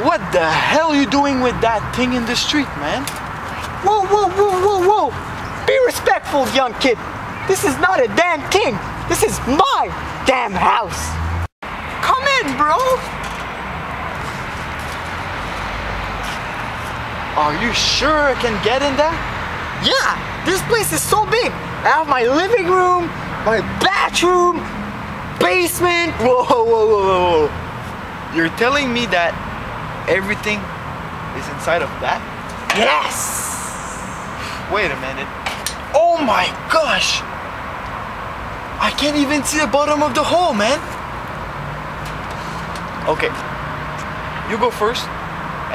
What the hell are you doing with that thing in the street, man? Whoa, whoa, whoa, whoa, whoa! Be respectful, young kid. This is not a damn thing. This is my damn house. Come in, bro. Are you sure I can get in there? Yeah, this place is so big. I have my living room, my bathroom, basement. Whoa, whoa, whoa, whoa, whoa. You're telling me that everything is inside of that? Yes. Wait a minute. Oh my gosh! I can't even see the bottom of the hole, man. Okay, you go first,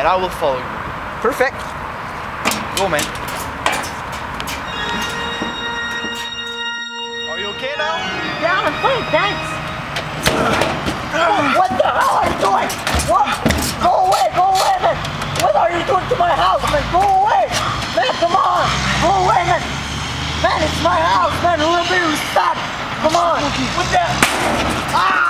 and I will follow you. Perfect. Go, man. Are you okay now? Yeah, I'm fine, thanks. What the hell are you doing? What? Go away, man. What are you doing to my house, man? Go away. Man, come on. Go away, man. Man, it's my house, man. A little bit of respect. Come on. What the? Ah!